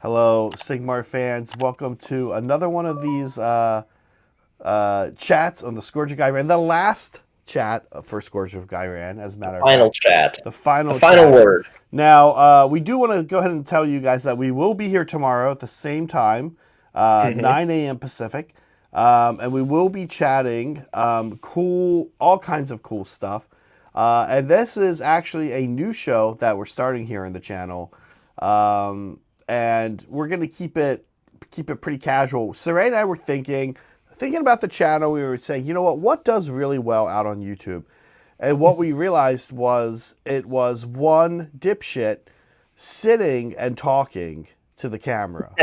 Hello, Sigmar fans. Welcome to another one of these chats on the Scourge of Ghyran. The last chat for Scourge of Ghyran, as a matter of Final fact. chat. The final chat. Word. Now, we do want to go ahead and tell you guys that we will be here tomorrow at the same time, 9 a.m. Pacific. And we will be chatting all kinds of cool stuff. And this is actually a new show that we're starting here in the channel. And we're gonna keep it pretty casual. Saray and I were thinking about the channel. We were saying, you know what does really well out on YouTube? And what we realized was it was one dipshit sitting and talking to the camera.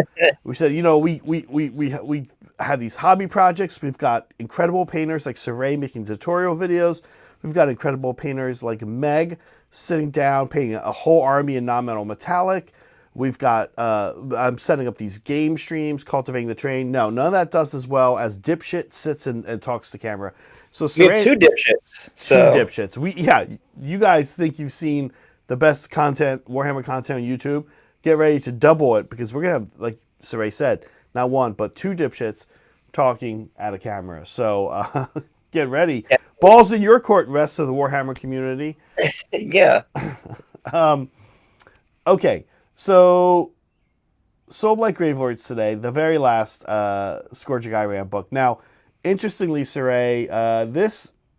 We said, you know, we have these hobby projects. We've got incredible painters like Saray making tutorial videos. We've got incredible painters like Meg sitting down painting a whole army in non-metal metallic. We've got, I'm setting up these game streams, cultivating the terrain. No, none of that does as well as dipshit sits and talks to camera. So we have two dipshits. Two dipshits. You guys think you've seen the best content, Warhammer content on YouTube. Get ready to double it because we're going to have, like Saray said, not one, but two dipshits talking at a camera. So get ready. Yeah. Balls in your court, rest of the Warhammer community. Yeah. Okay. So, Soulblight Grave Lords today, the very last Scourge of Ghyran book. Now, interestingly, Saray,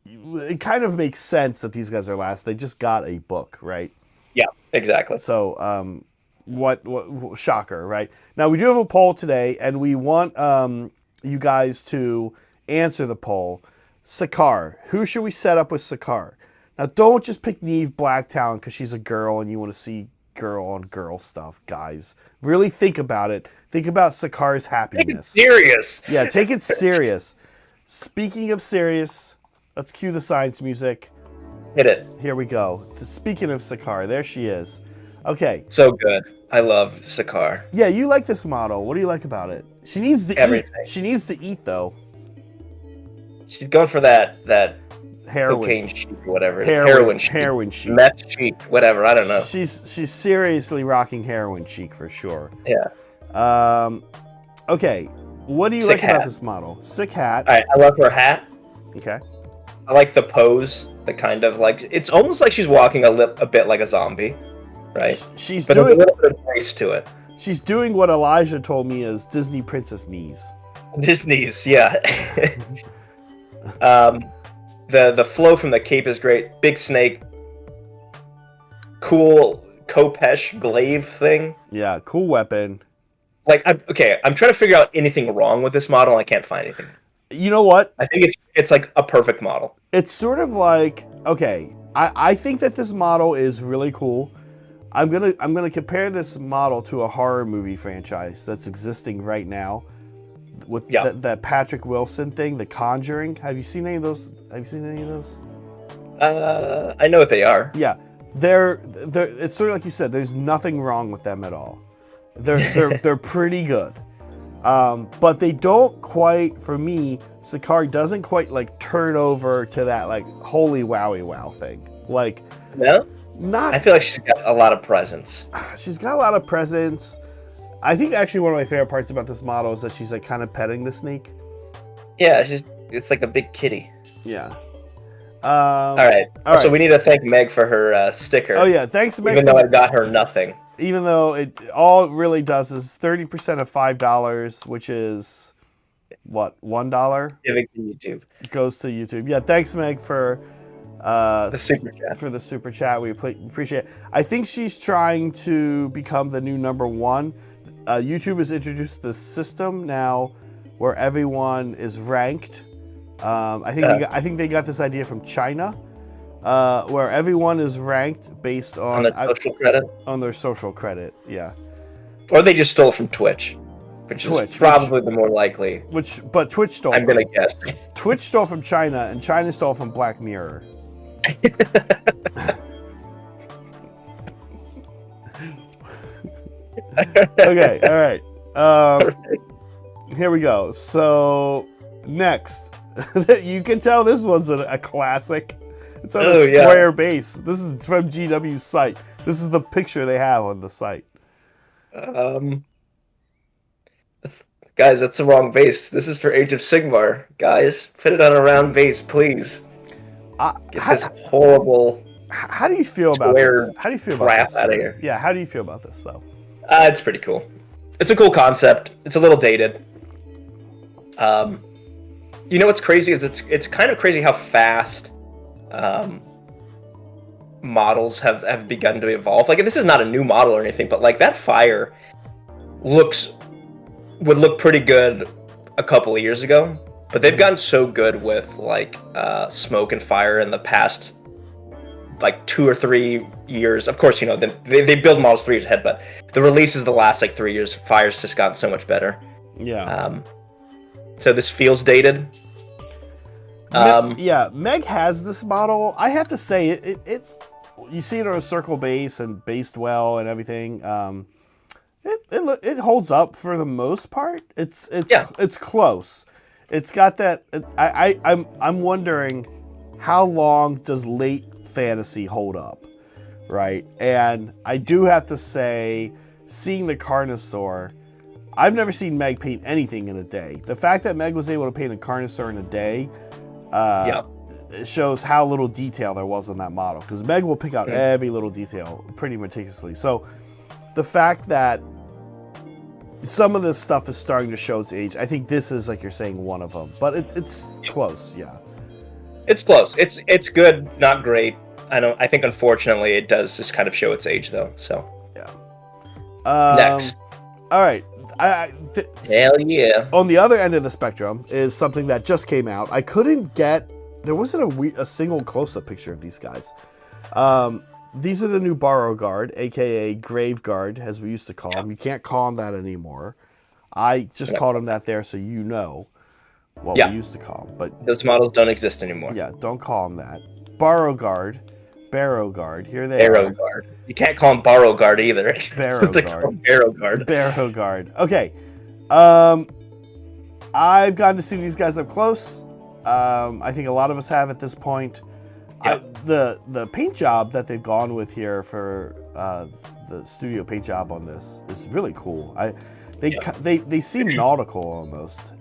it kind of makes sense that these guys are last. They just got a book, right? Yeah, exactly. So, what shocker, right? Now, we do have a poll today, and we want you guys to answer the poll. Sekhar, who should we set up with Sekhar? Now, don't just pick Neve Blacktown because she's a girl and you want to see girl on girl stuff, guys. Really think about it. Think about Sekhar's happiness. Take it serious. Yeah, take it serious. Speaking of serious, let's cue the science music. Hit it. Here we go. Speaking of Sekhar, there she is. Okay. So good. I love Sekhar. Yeah, you like this model. What do you like about it? She needs to Everything. eat. She needs to eat though. She's going for that heroin. Cocaine chic, whatever. Heroin chic. Meth chic, whatever. I don't know. She's seriously rocking heroin chic for sure. Yeah. Okay. What do you like about this model? Sick hat. All right. I love her hat. Okay. I like the pose. The kind of like it's almost like she's walking a bit like a zombie, right? She's but doing a little bit of grace to it. She's doing what Elijah told me is Disney princess knees. Disney's, yeah. The flow from the cape is great. Big snake. Cool Kopesh glaive thing. Yeah, cool weapon. Like, I'm trying to figure out anything wrong with this model, and I can't find anything. You know what? I think it's like a perfect model. It's sort of like, okay, I think that this model is really cool. I'm gonna compare this model to a horror movie franchise that's existing right now. With that Patrick Wilson thing, The Conjuring. Have you seen any of those? I know what they are. Yeah, they're it's sort of like you said. There's nothing wrong with them at all. They're pretty good, but they don't quite. For me, Sekhar doesn't quite like turn over to that like holy wowie wow thing. Like no, not. I feel like she's got a lot of presence. She's got a lot of presence. I think actually one of my favorite parts about this model is that she's like kind of petting the snake. Yeah, it's like a big kitty. Yeah. All right. So we need to thank Meg for her sticker. Oh yeah, thanks Meg. Even though I got her nothing. Even though all it really does is 30% of $5, which is what, $1? Giving to YouTube. Goes to YouTube. Yeah, thanks Meg for the super chat. For the super chat. We appreciate it. I think she's trying to become the new #1. YouTube has introduced this system now where everyone is ranked. I think they got this idea from China, where everyone is ranked based on social credit. On their social credit, yeah. Or they just stole from Twitch, which is probably the more likely. But Twitch stole. I'm gonna guess. Twitch stole from China, and China stole from Black Mirror. Okay, all right. Here we go. So next, you can tell this one's a classic. It's on a square base. This is from GW's site. This is the picture they have on the site. Guys, that's the wrong base. This is for Age of Sigmar. Guys, put it on a round base, please. Get this horrible. How do you feel about this? How do you feel about this? Out of here. Yeah, how do you feel about this though? It's pretty cool. It's a cool concept. It's a little dated. You know what's crazy is it's kind of crazy how fast models have begun to evolve. Like, this is not a new model or anything, but like that fire would look pretty good a couple of years ago. But they've gotten so good with like smoke and fire in the past like 2 or 3 years. Of course, you know they build models 3 years ahead, but the releases the last like 3 years, fire's just gotten so much better. Yeah. So this feels dated. Yeah, Meg has this model. I have to say, it you see it on a circle base and based well and everything. It holds up for the most part. It's close. It's got that. I'm wondering how long does late fantasy hold up, right? And I do have to say, seeing the Carnosaur, I've never seen Meg paint anything in a day. The fact that Meg was able to paint a Carnosaur in a day, it shows how little detail there was on that model. Because Meg will pick out every little detail pretty meticulously. So the fact that some of this stuff is starting to show its age, I think this is, like you're saying, one of them. But it's close, yeah. It's close. It's good, not great. I think unfortunately it does just kind of show its age though. So yeah. Next. All right. Hell yeah. On the other end of the spectrum is something that just came out. I couldn't get. There wasn't a single close-up picture of these guys. These are the new Borrow Guard, aka Grave Guard, as we used to call them. You can't call them that anymore. I just called them that there so you know what we used to call them. But those models don't exist anymore. Yeah, don't call them that. Borrow Guard, Barrow Guard. Here they Barrow are. Guard. You can't call them Borrow Guard either. Barrow Guard. Barrow Guard. Barrow Guard. Okay. I've gotten to see these guys up close. I think a lot of us have at this point. Yep. The paint job that they've gone with here for the studio paint job on this is really cool. They seem nautical almost.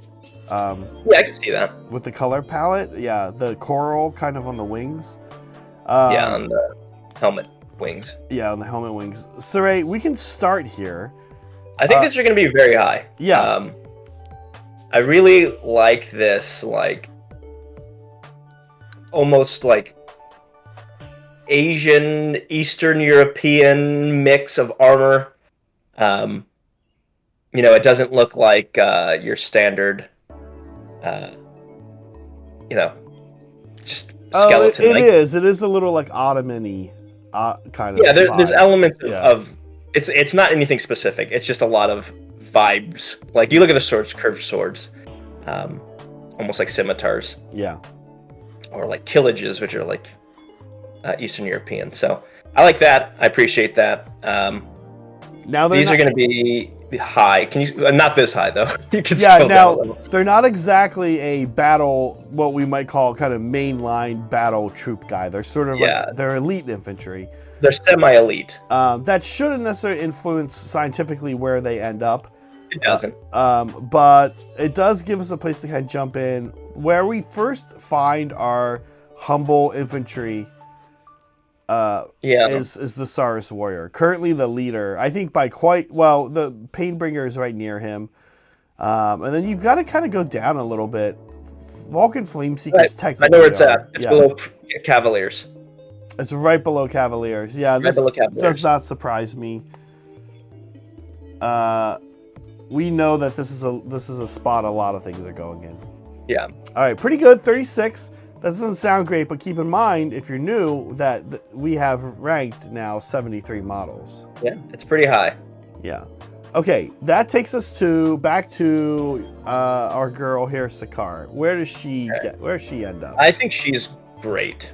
Yeah, I can see that. With the color palette, yeah, the coral kind of on the wings. On the helmet wings. Yeah, on the helmet wings. Saray, we can start here. I think these are going to be very high. Yeah. I really like this, like, almost like Asian, Eastern European mix of armor. You know, it doesn't look like your standard, just skeleton. It is. It is a little like Ottoman-y kind of. Yeah, there's elements of it's not anything specific. It's just a lot of vibes. Like, you look at the swords, curved swords, almost like scimitars. Yeah. Or like killages, which are like Eastern European. So I like that. I appreciate that. Now these are going to be high. Can you not this high though? You can now they're not exactly a battle, what we might call kind of mainline battle troop guy. They're sort of like they're elite infantry. They're semi-elite. That shouldn't necessarily influence scientifically where they end up. It doesn't. But it does give us a place to kind of jump in. Where we first find our humble infantry is the Saurus Warrior. Currently the leader. I think by quite... Well, the Painbringer is right near him. And then you've got to kind of go down a little bit. Vulcan Flameseekers technically... I know where it's at. It's below Cavaliers. It's right below Cavaliers. Yeah, this does not surprise me. We know that this is a spot a lot of things are going in. Yeah. All right, pretty good. 36. That doesn't sound great, but keep in mind, if you're new, that we have ranked now 73 models. Yeah, it's pretty high. Yeah. Okay, that takes us back to our girl here, Sekhar. Where does she end up? I think she's great.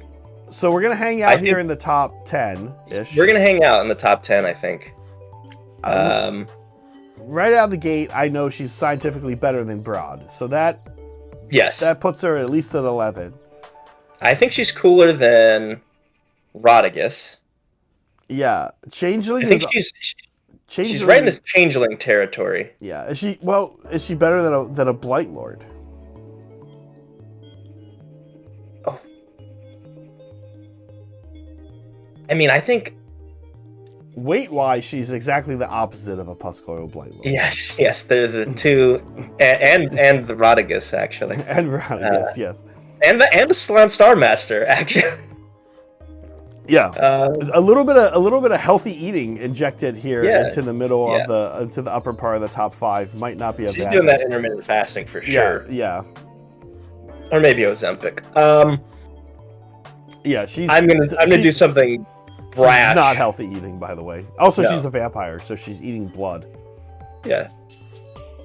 So we're gonna hang out here in the top 10-ish. We're gonna hang out in the top 10, I think. Right out of the gate, I know she's scientifically better than Broad. So that puts her at least at 11. I think she's cooler than Rodigus. Yeah, Changeling She's right in this changeling territory. Yeah. Is she better than a Blight Lord? Oh. I mean, I think weight-wise, she's exactly the opposite of a Puscoil Blight Lord. Yes, they're the two, and the Rodigus actually, and Rodigus, yes, and the Slan Starmaster actually. Yeah, a little bit of healthy eating injected here into the middle of into the upper part of the top 5 might not be a bad. She's doing that intermittent fasting for sure. Yeah, or maybe Ozempic. Yeah, I'm gonna do something brash. Not healthy eating, by the way. Also, she's a vampire, so she's eating blood. Yeah,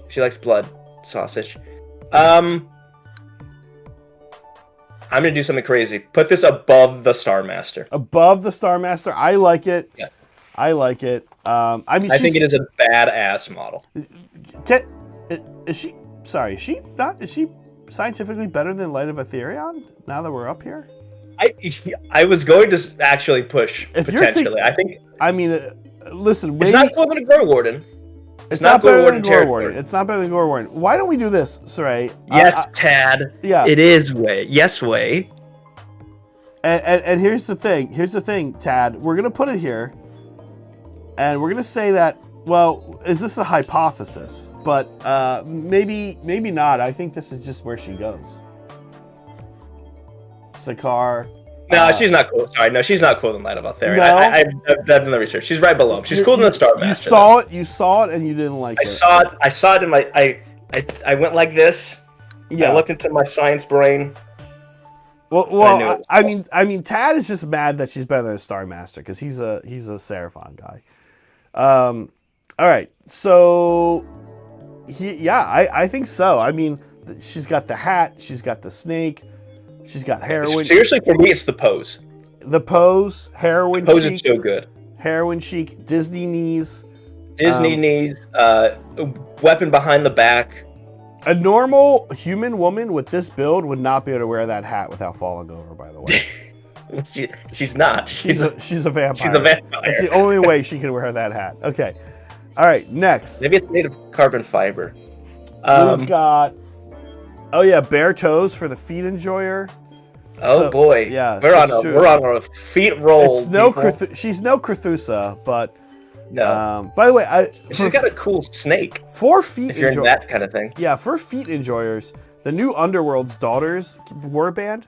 she likes blood sausage. I'm gonna do something crazy. Put this above the Starmaster. Above the Starmaster, I like it. Yeah, I like it. I think it is a badass model. Is she? Sorry, is she not? Is she scientifically better than Light of Etherion? Now that we're up here, I was going to actually push if potentially. I think. I mean, listen. It's not cooler than Gore Warden. It's not better than Gore Warden. It's not better than Gore Warden. Why don't we do this, Saray? Yes, Tad. Yeah. It is Way. Yes, Way. And here's the thing. Here's the thing, Tad. We're gonna put it here, and we're gonna say that. Well, is this a hypothesis? But maybe not. I think this is just where she goes. Sekhar. No, she's not cool. Sorry, no, she's not cooler than Light of Etherion. No? I've done the research. She's right below him. She's cooler than the Starmaster. You saw it, and you didn't like it. I saw it in my. I went like this. Yeah. I looked into my science brain. Well, I mean, Tad is just mad that she's better than a Starmaster because he's a Seraphon guy. All right, so I think so. I mean, she's got the hat, she's got the snake, she's got heroin. Seriously, for me, it's the pose. The pose, heroin. The pose is so good. Heroin chic, Disney knees. Weapon behind the back. A normal human woman with this build would not be able to wear that hat without falling over, by the way. She's not. She's a vampire. She's a vampire. It's the only way she can wear that hat. Okay. All right, next. Maybe it's made of carbon fiber. We've got... Oh, yeah, bare toes for the feet enjoyer. Oh, boy. Yeah, we're on a feet roll. She's no Crethusa, but... No. By the way, she's got a cool snake. For feet if you're in that kind of thing. Yeah, for feet enjoyers, the new Underworld's Daughters warband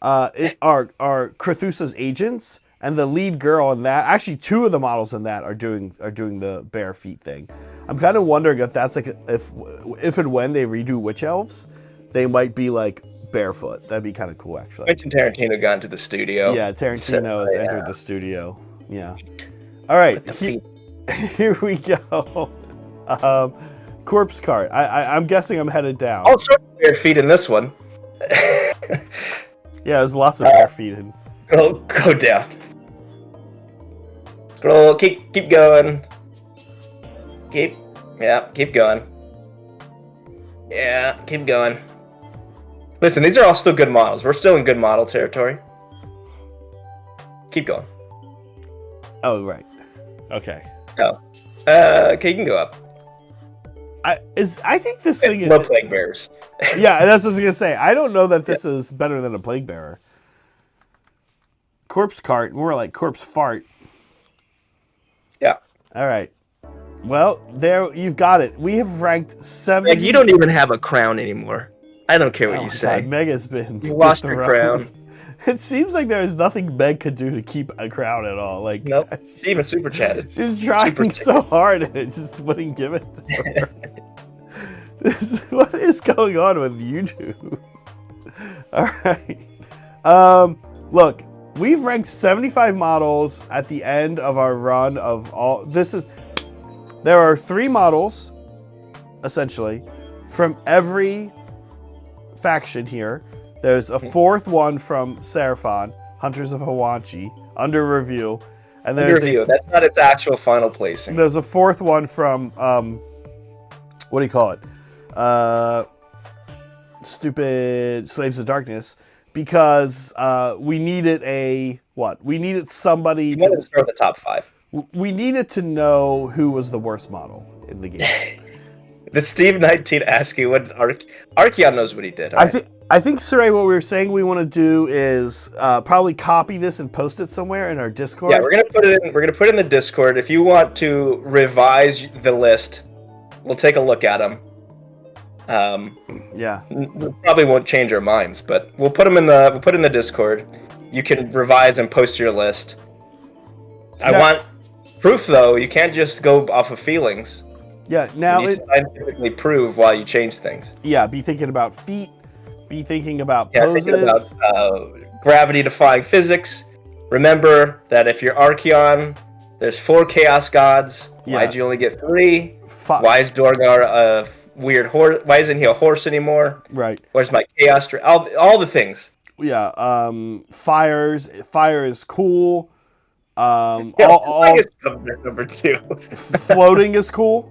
are Crethusa's agents, and the lead girl in that, actually 2 of the models in that are doing the bare feet thing. I'm kind of wondering if that's like if and when they redo Witch Elves, they might be like barefoot. That'd be kind of cool, actually. Mentioned Tarantino got into the studio. Yeah, Tarantino has entered the studio. Yeah. All right. Here we go. Corpse Cart. I'm guessing I'm headed down. Oh, sorry, bare feet in this one. Yeah, there's lots of bare feet in. Go down. Scroll. Keep going. Keep going. Yeah, keep going. Listen, these are all still good models. We're still in good model territory. Keep going. Oh, right. Okay. Oh. Okay, you can go up. I think this thing is... No Plague Bearers. Yeah, that's what I was going to say. I don't know that this is better than a Plague Bearer. Corpse Cart, more like Corpse Fart. Yeah. All right. Well, there, you've got it. We have ranked 70... Meg, you don't even have a crown anymore. I don't care what you say. God, Meg has been... You lost your crown. It seems like there is nothing Meg could do to keep a crown at all. Like, nope. She even super chatted. She's trying so hard and it just wouldn't give it to her. What is going on with YouTube? All right. Look, we've ranked 75 models at the end of our run of all. There are 3 models, essentially, from every faction here. There's a 4th one from Seraphon, Hunters of Hawanchi, under review. And there's that's not its actual final placing. There's a 4th one from, what do you call it? Stupid Slaves of Darkness, because we needed We needed somebody to start the top 5. We needed to know who was the worst model in the game. The Steve 19 asking what Archeon knows what he did. Right? I think, Saray, what we were saying we want to do is probably copy this and post it somewhere in our Discord. Yeah, we're gonna put it in. We're gonna put it in the Discord. If you want to revise the list, we'll take a look at them. Yeah, we probably won't change our minds, but we'll put them in the. We'll put it in the Discord. You can revise and post your list. I want proof, though. You can't just go off of feelings. Yeah, now you need to scientifically prove why you change things. Yeah, be thinking about feet. Be thinking about poses. Thinking about gravity-defying physics. Remember that if you're Archeon, there's 4 Chaos Gods. Yeah. Why'd you only get 3? Why is Dorgar a weird horse? Why isn't he a horse anymore? Right. Where's my Chaos? All the things. Yeah. Fire is cool. Flying is number 2. Floating is cool.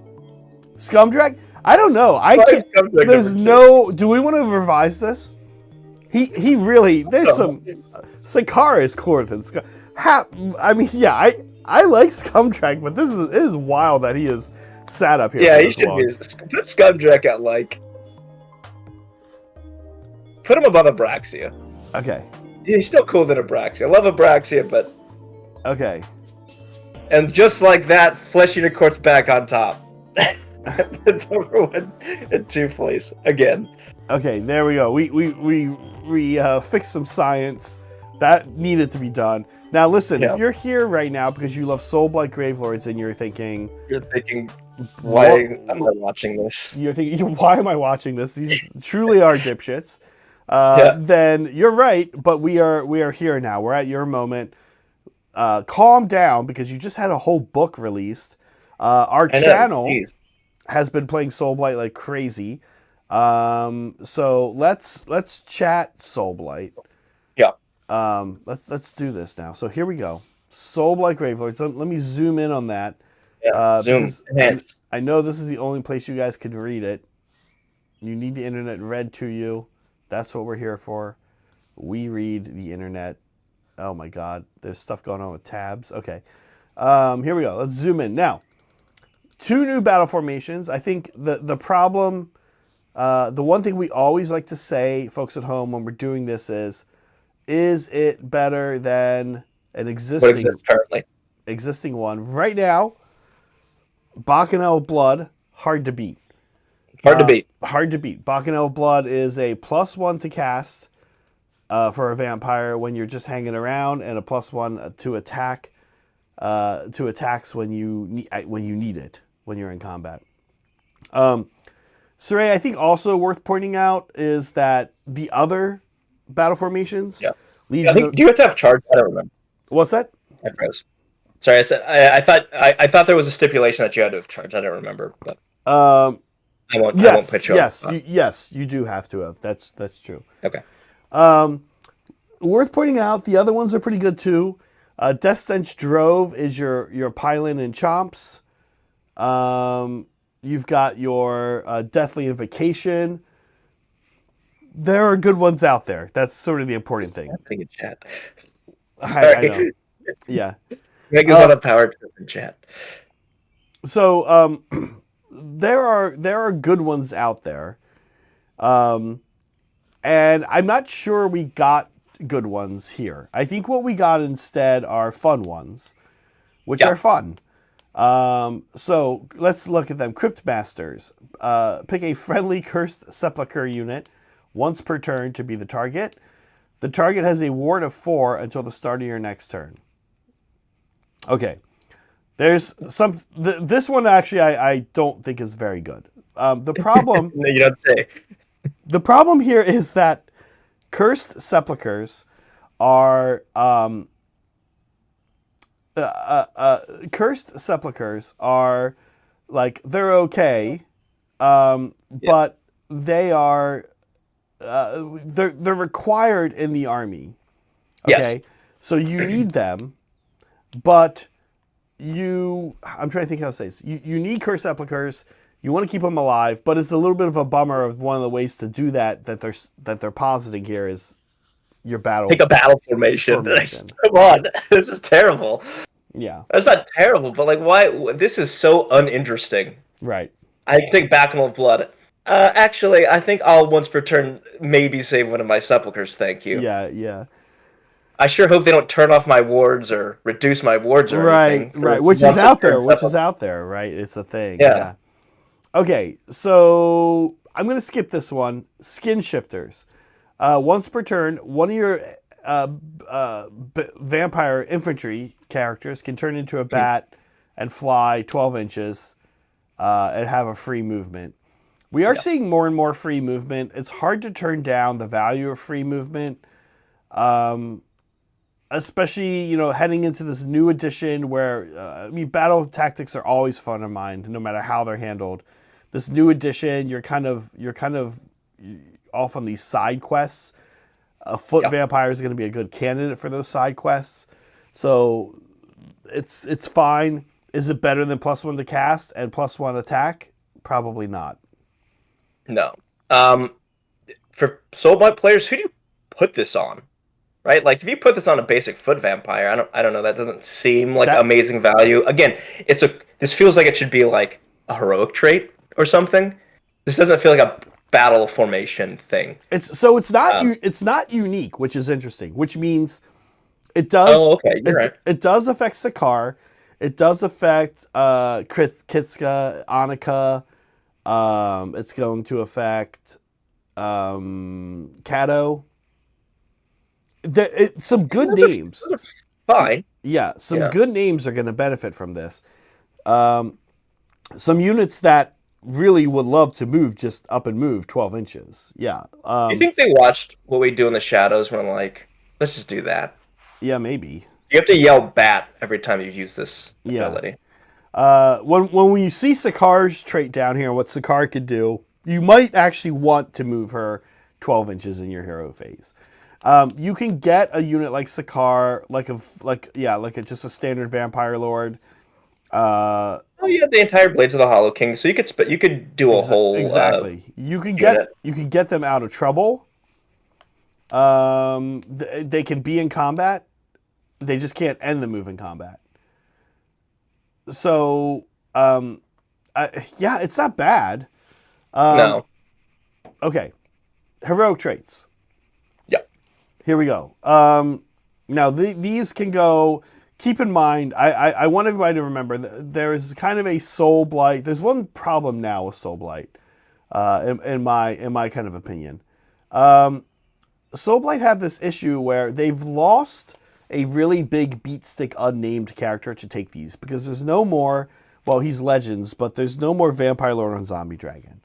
Scumdrag? I don't know. I can't. There's no. Do we want to revise this? He really. There's some. Sekhar is cooler than Scum. I mean, yeah. I like Scumdrag, but it is wild that he is sat up here. Yeah, he should be. Put Scumdrag at like. Put him above Abraxia. Okay. He's still cooler than Abraxia. I love Abraxia, but. Okay. And just like that, Flesh Eater Court's back on top. It's number 1 and 2 place again. Okay, there we go. We fixed some science that needed to be done. Now listen, if you're here right now because you love Soulblight Gravelords and you're thinking, why am I watching this? You're thinking, why am I watching this? These truly are dipshits. Then you're right, but we are here now. We're at your moment. Calm down because you just had a whole book released. Our channel has been playing Soulblight like crazy. So let's chat Soulblight. Yeah. Let's do this now. So here we go. Soulblight Gravelords. Let me zoom in on that. Yeah. Zoom. I know this is the only place you guys can read it. You need the internet read to you. That's what we're here for. We read the internet. Oh my God. There's stuff going on with tabs. Okay. Here we go. Let's zoom in now. 2 new battle formations. I think the problem, the one thing we always like to say, folks at home, when we're doing this is it better than an existing one? Right now, Bacchanal Blood, hard to beat. Hard to beat. Bacchanal Blood is a +1 to cast for a vampire when you're just hanging around, and a +1 to attack, to attacks when you need it. When you're in combat. Saray, I think also worth pointing out is that the other battle formations. Yeah. Do you have to have charge? I don't remember. What's that? I froze. Sorry, I thought there was a stipulation that you had to have charge. I don't remember, but I won't put you yes, you do have to have. That's true. Okay. Worth pointing out, the other ones are pretty good too. Death Stench Drove is your Pylon and Chomps. You've got your Deathly Invocation. There are good ones out there. That's sort of the important thing. Nothing in chat. I know. Yeah. Make us a power trip in chat. So there are good ones out there, and I'm not sure we got good ones here. I think what we got instead are fun ones, which are fun. So let's look at them. Crypt Masters. Pick a friendly Cursed Sepulchre unit once per turn to be the target. The target has a ward of 4 until the start of your next turn. Okay. There's some... this one actually I don't think is very good. The problem... No, you don't say. The problem here is that Cursed Sepulchres are... Cursed Sepulchres are, like, they're okay, but they are... they're required in the army. Okay? Yes. So you need them, but I'm trying to think how to say this. You need Cursed Sepulchres. You want to keep them alive, but it's a little bit of a bummer of one of the ways to do that they're positing here is your battle. Pick a battle formation. Come on. This is terrible. Yeah. That's not terrible, but like, why? This is so uninteresting. Right. I take Battle of Blood. Actually, I think I'll once per turn maybe save one of my sepulchers. Thank you. Yeah, yeah. I sure hope they don't turn off my wards or reduce my wards or Right, anything. right. Which is out there. Which is out there, right? It's a thing. Yeah. Okay, so I'm going to skip this one. Skin shifters. Once per turn, one of your vampire infantry characters can turn into a bat and fly 12 inches and have a free movement. We are seeing more and more free movement. It's hard to turn down the value of free movement, especially, heading into this new edition where, battle tactics are always fun in mind, no matter how they're handled. This new edition, you're kind of off on these side quests. A foot vampire is going to be a good candidate for those side quests. So it's fine. Is it better than +1 to cast and +1 attack? Probably not. No. For Soulblight players, who do you put this on? Right? Like, if you put this on a basic foot vampire, I don't know, that doesn't seem like amazing value. Again, this feels like it should be like a heroic trait or something. This doesn't feel like a battle formation thing. It's not unique, which is interesting, which means it does. Oh, okay, you're right. It does affect Sekhar. It does affect Kitska, Annika. It's going to affect Kato. Some good names. Fine. Yeah, some good names are going to benefit from this. Some units that really would love to move just up and move 12 inches. Yeah. Do you think they watched what we do in the shadows when like, let's just do that? Yeah, maybe. You have to yell bat every time you use this ability. When you see Sekhar's trait down here, what Sekhar could do, you might actually want to move her 12 inches in your hero phase. You can get a unit like Sekhar, just a standard vampire lord. You have the entire Blades of the Hollow King, so you could do a whole exactly. You can get them out of trouble. They can be in combat. They just can't end the move in combat. So, it's not bad. No. Okay. Heroic traits. Yep. Here we go. Now, these can go... Keep in mind, I want everybody to remember that there is kind of a Soulblight. There's one problem now with Soulblight, in my kind of opinion. Soulblight have this issue where they've lost a really big beatstick unnamed character to take these, because there's no more, well, he's Legends, but there's no more Vampire Lord on Zombie Dragon.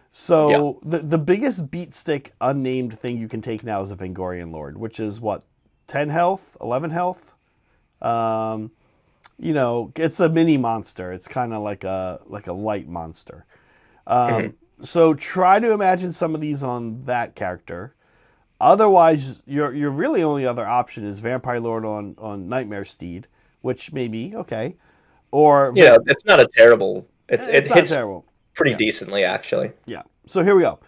So the biggest beatstick unnamed thing you can take now is a Vengorian Lord, which is what, 10 health, 11 health? It's a mini monster. It's kind of like a light monster. So try to imagine some of these on that character. Otherwise, your really only other option is Vampire Lord on Nightmare Steed, which may be okay. Or it's not a terrible. It not hits terrible. Pretty decently, actually. Yeah. So here we go.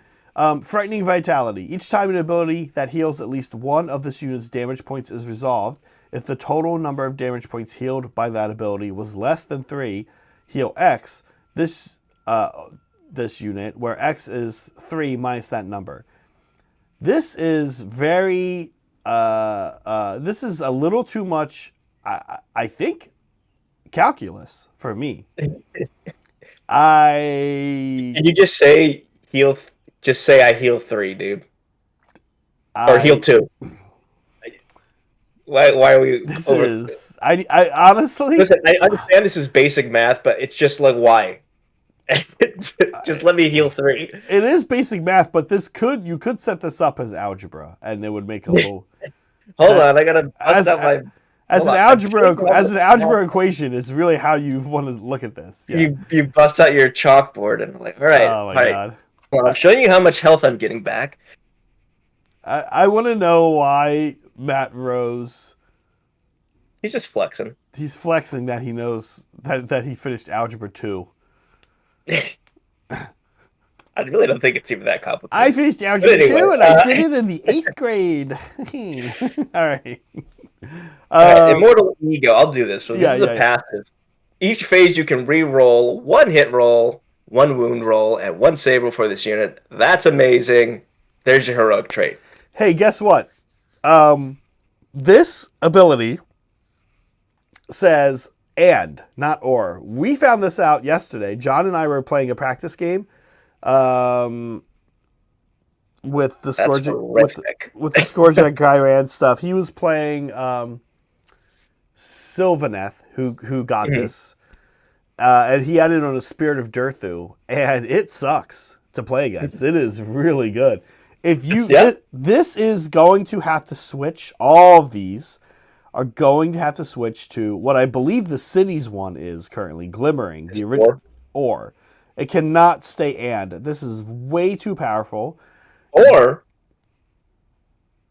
Frightening Vitality. Each time an ability that heals at least one of this unit's damage points is resolved, if the total number of damage points healed by that ability was less than 3, heal X. This unit, where X is 3 minus that number. This is very. This is a little too much. I think calculus for me. Can you just say heal? Just say I heal 3, dude, or heal 2. Why are we? This is. I honestly. Listen, I understand this is basic math, but it's just like why. Just let me heal 3. It is basic math, but you could set this up as algebra, and it would make a little. Hold on, I gotta bust out my. As an algebra equation is really how you want to look at this. Yeah. You bust out your chalkboard and like, all right. Oh my god. Well, I'm showing you how much health I'm getting back. I want to know why Matt Rose. He's just flexing. He's flexing that he knows that he finished Algebra 2. I really don't think it's even that complicated. I finished Algebra 2 and I did it in the 8th grade. All right. All right, Immortal Ego. I'll do this. So this is a yeah. passive. Each phase you can re-roll 1 hit roll, 1 wound roll, and 1 save roll for this unit. That's amazing. There's your heroic trait. Hey, guess what? This ability says and, not or. We found this out yesterday. John and I were playing a practice game with the Scourge with the Scourge of Ghyran stuff. He was playing Sylvaneth, who got this, and he had it on a Spirit of Durthu, and it sucks to play against. It is really good. If you this is going to have to switch. All of these are going to have to switch to what I believe the cities one is currently, Glimmering. The original or it cannot stay and. This is way too powerful. Or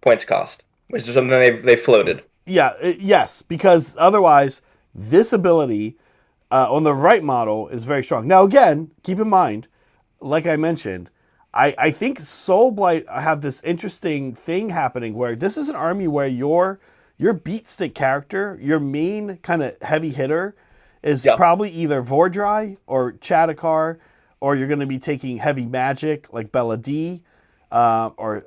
points cost, which is something they floated. Yeah, yes, because otherwise this ability on the right model is very strong. Now again, keep in mind, like I mentioned, I think Soulblight have this interesting thing happening where this is an army where your beat stick character, your main kind of heavy hitter, is probably either Vordry or Chadakar, or you're going to be taking heavy magic like Bella D, or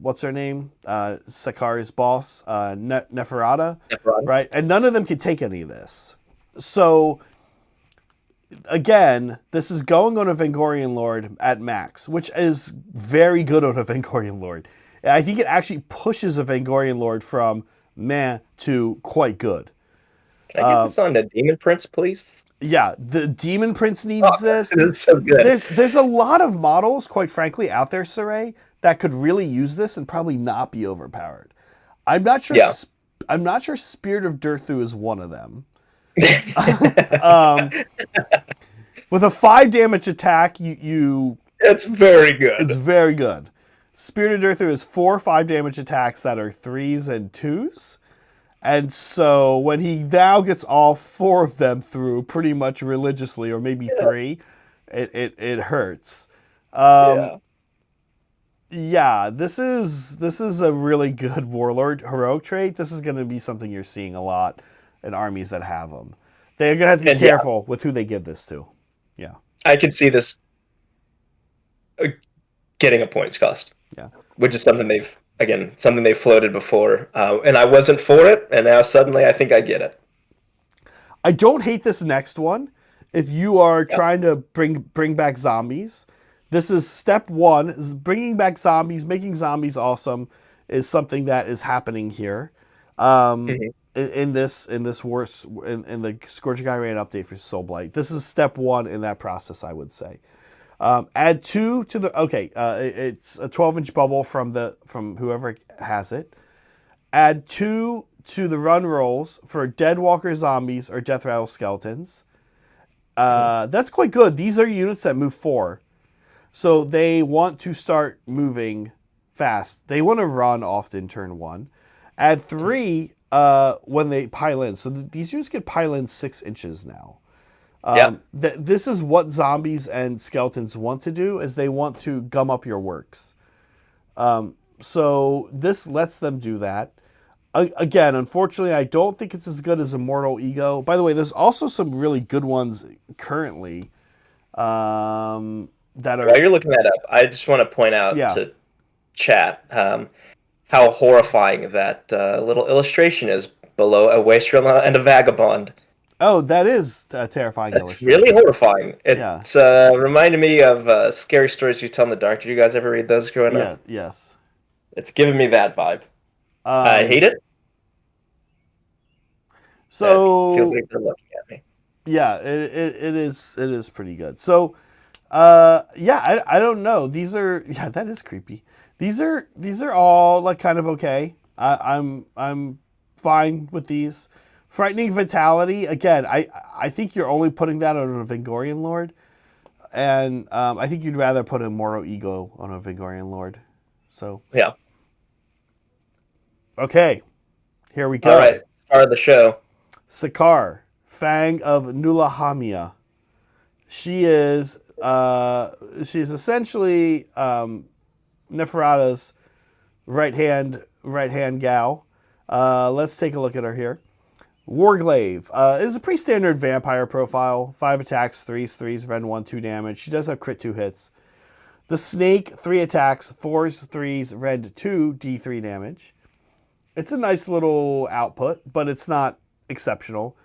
what's her name? Sekhar's boss, Neferata, right? And none of them can take any of this. So again, this is going on a Vengorian Lord at max, which is very good on a Vengorian Lord. I think it actually pushes a Vengorian Lord from meh to quite good. Can I get this on the Demon Prince, please? Yeah, the Demon Prince needs this. It's so good. There's a lot of models, quite frankly, out there, Saray, that could really use this and probably not be overpowered. I'm not sure. Yeah. I'm not sure Spirit of Durthu is one of them. With a 5 damage attack, you it's very good. It's very good. Spirit of Durthu is 4 5 damage attacks that are 3s and 2s. And so when he now gets all 4 of them through pretty much religiously, or maybe 3, it hurts. Yeah, this is a really good Warlord heroic trait. This is going to be something you're seeing a lot in armies that have them. They're going to have to be careful with who they give this to. Yeah. I could see this getting a points cost. Yeah. Which is something they've floated before. And I wasn't for it, and now suddenly I think I get it. I don't hate this next one. If you are trying to bring back zombies, this is step 1. Is bringing back zombies, making zombies awesome is something that is happening here. In the Scourge of Ghyran update for Soulblight. This is step 1 in that process, I would say. Add 2 to the it's a 12-inch bubble from whoever has it. Add 2 to the run rolls for Deadwalker zombies or Death Rattle skeletons. That's quite good. These are units that move 4. So they want to start moving fast. They want to run often turn 1. Add 3 when they pile in. So these units get pile in 6 inches now. This is what zombies and skeletons want to do, is they want to gum up your works. So this lets them do that. Again, unfortunately, I don't think it's as good as Immortal Ego. By the way, there's also some really good ones currently that are... While you're looking that up, I just want to point out to chat how horrifying that little illustration is below a wastrel and a vagabond. Oh, that is a terrifying illustration. Really horrifying. It's reminded me of Scary Stories You Tell in the Dark. Did you guys ever read those growing up? Yes. It's giving me that vibe. I hate it. So it feels like they're looking at me. Yeah, it is pretty good. So I don't know. These are that is creepy. These are all like kind of okay. I'm fine with these. Frightening Vitality, again, I think you're only putting that on a Vengorian Lord. And I think you'd rather put Immortal Ego on a Vengorian Lord. So yeah. Okay. Here we go. All right. Start of the show. Sekhar, Fang of Nulahamia. She's essentially Neferata's right hand gal. Let's take a look at her here. Warglaive is a pretty standard vampire profile. 5 attacks, 3s, rend 1, 2 damage. She does have crit 2 hits. The Snake, 3 attacks, 4s, 3s, rend 2, d3 damage. It's a nice little output, but it's not exceptional.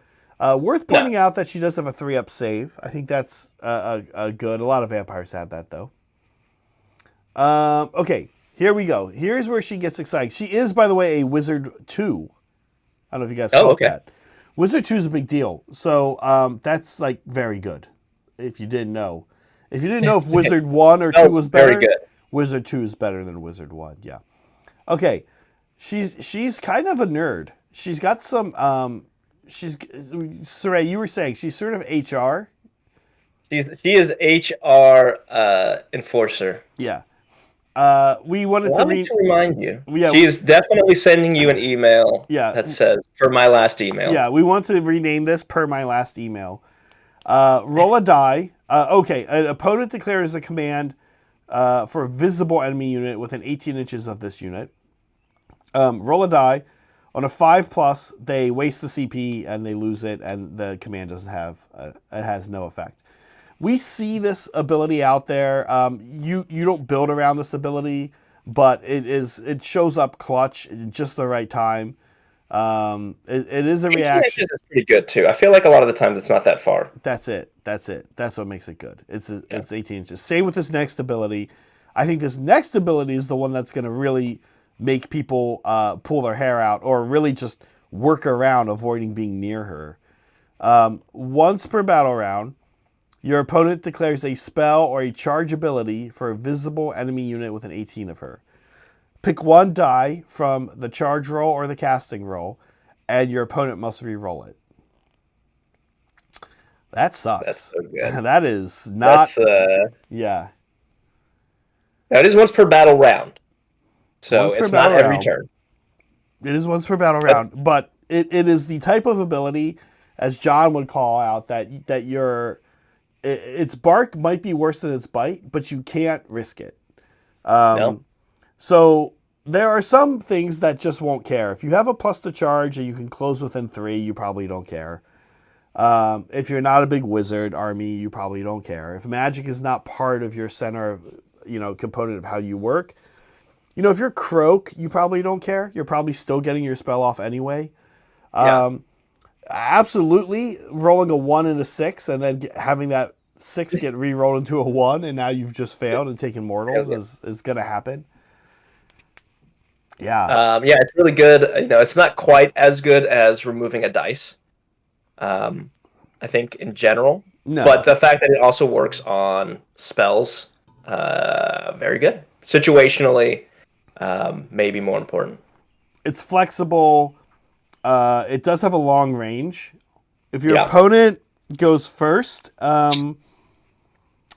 Worth pointing out that she does have a 3-up save. I think that's a good. A lot of vampires have that, though. Okay, here we go. Here's where she gets exciting. She is, by the way, a Wizard 2. I don't know if you guys caught that. Wizard 2 is a big deal. So that's, like, very good, if you didn't know. If you didn't know if Wizard 1 or 2 was better, very good. Wizard 2 is better than Wizard 1, yeah. Okay, she's kind of a nerd. She's got some... Saray, you were saying she's sort of HR. She is HR enforcer. Yeah. We wanted to remind you. Yeah, she's definitely sending you an email. Yeah. That says per my last email. Yeah, we want to rename this per my last email. Roll a die. Okay, an opponent declares a command for a visible enemy unit within 18 inches of this unit. Roll a die. On a 5+, they waste the CP and they lose it, and the command doesn't have, it has no effect. We see this ability out there. You don't build around this ability, but it shows up clutch at just the right time. It is a reaction. It's pretty good too. I feel like a lot of the times it's not that far. That's it. That's what makes it good. It's 18 inches. Same with this next ability. I think this next ability is the one that's going to really make people pull their hair out or really just work around avoiding being near her. Once per battle round, your opponent declares a spell or a charge ability for a visible enemy unit within 18 of her. Pick one die from the charge roll or the casting roll, and your opponent must re-roll it. That sucks. That's so good. That is not... yeah. That is once per battle round. So it's not every turn. It is once per battle round, but it is the type of ability, as John would call out, that your its bark might be worse than its bite, but you can't risk it. No. So there are some things that just won't care. If you have a plus to charge and you can close within 3, you probably don't care. If you're not a big wizard army, you probably don't care. If magic is not part of your center, component of how you work. If you're Croak, you probably don't care. You're probably still getting your spell off anyway. Absolutely, rolling a 1 and a 6 and then having that 6 get re-rolled into a 1 and now you've just failed and taken mortals is going to happen. Yeah. It's really good. It's not quite as good as removing a dice, I think, in general. No. But the fact that it also works on spells, very good. Situationally, maybe more important. It's flexible. It does have a long range. If your opponent goes first, and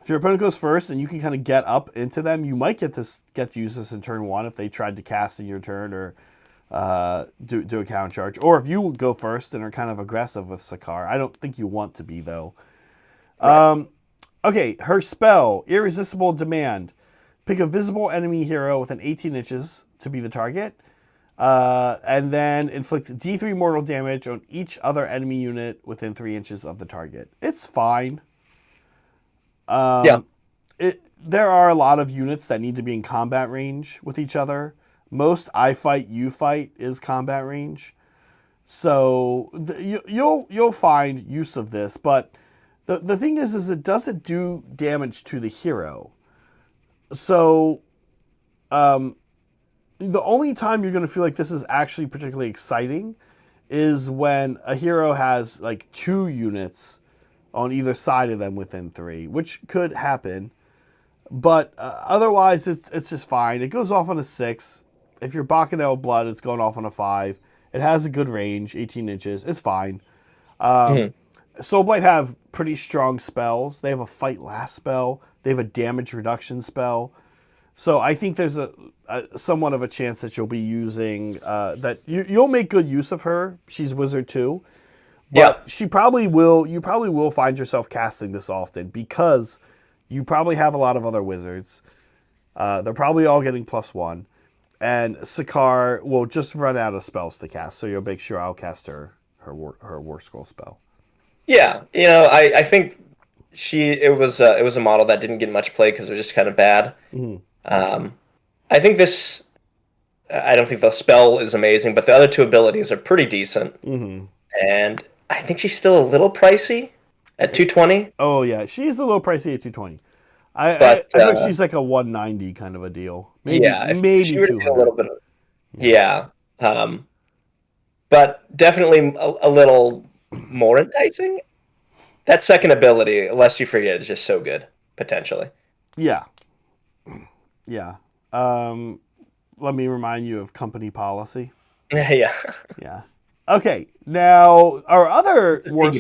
you can kind of get up into them, you might get to use this in turn 1 if they tried to cast in your turn or do a counter charge. Or if you go first and are kind of aggressive with Sekhar. I don't think you want to be, though. Right. Okay, her spell, Irresistible Demand. Pick a visible enemy hero within 18 inches to be the target. And then inflict D3 mortal damage on each other enemy unit within 3 inches of the target. It's fine. There are a lot of units that need to be in combat range with each other. Most I fight, you fight is combat range. So you'll find use of this. But the thing is it doesn't do damage to the hero. So, the only time you're going to feel like this is actually particularly exciting is when a hero has like 2 units on either side of them within 3, which could happen. But otherwise, it's just fine. It goes off on a 6. If you're Bacchanal Blood, it's going off on a 5. It has a good range, 18 inches. It's fine. Soulblight have pretty strong spells. They have a Fight Last spell. They have a damage reduction spell. So I think there's a somewhat of a chance that you'll be using, that you'll make good use of her. She's Wizard 2. But you probably will find yourself casting this often because you probably have a lot of other wizards. They're probably all getting +1. And Sekhar will just run out of spells to cast, so you'll make sure I'll cast her War Scroll spell. Yeah, I think it was a model that didn't get much play because it was just kind of bad. Mm-hmm. I think I don't think the spell is amazing, but the other two abilities are pretty decent. Mm-hmm. And I think she's still a little pricey at 220. Oh yeah, she's a little pricey at 220. I think she's like a 190 kind of a deal. Maybe she would 200. A little bit. Yeah. But definitely a little more enticing. That second ability, lest you forget, is just so good potentially. Yeah. Yeah. Let me remind you of company policy. Yeah. Yeah. Okay. Now our other War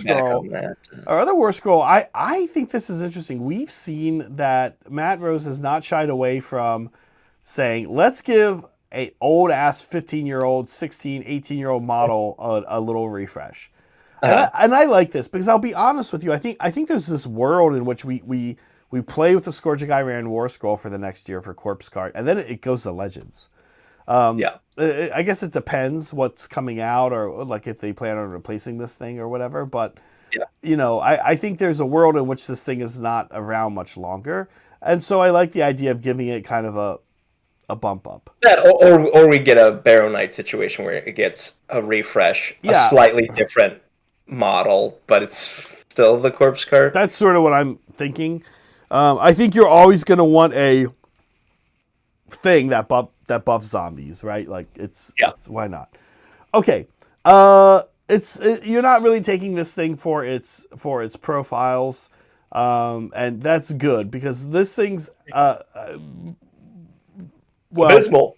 Scroll. I think this is interesting. We've seen that Matt Rose has not shied away from saying, let's give a old ass 15-year-old, 16, 18-year-old model a little refresh. And I like this because I'll be honest with you. I think there's this world in which we play with the Scourge of Ghyran War Scroll for the next year for Corpse Cart, and then it goes to Legends. I guess it depends what's coming out, or like if they plan on replacing this thing or whatever. But I think there's a world in which this thing is not around much longer, and so I like the idea of giving it kind of a bump up. That or we get a Barrow Knight situation where it gets a refresh, a slightly different model, but it's still the Corpse Cart. That's sort of what I'm thinking. I think you're always going to want a thing that buffs zombies, right? Like it's why not? Okay, you're not really taking this thing for its profiles, and that's good because this thing's abysmal.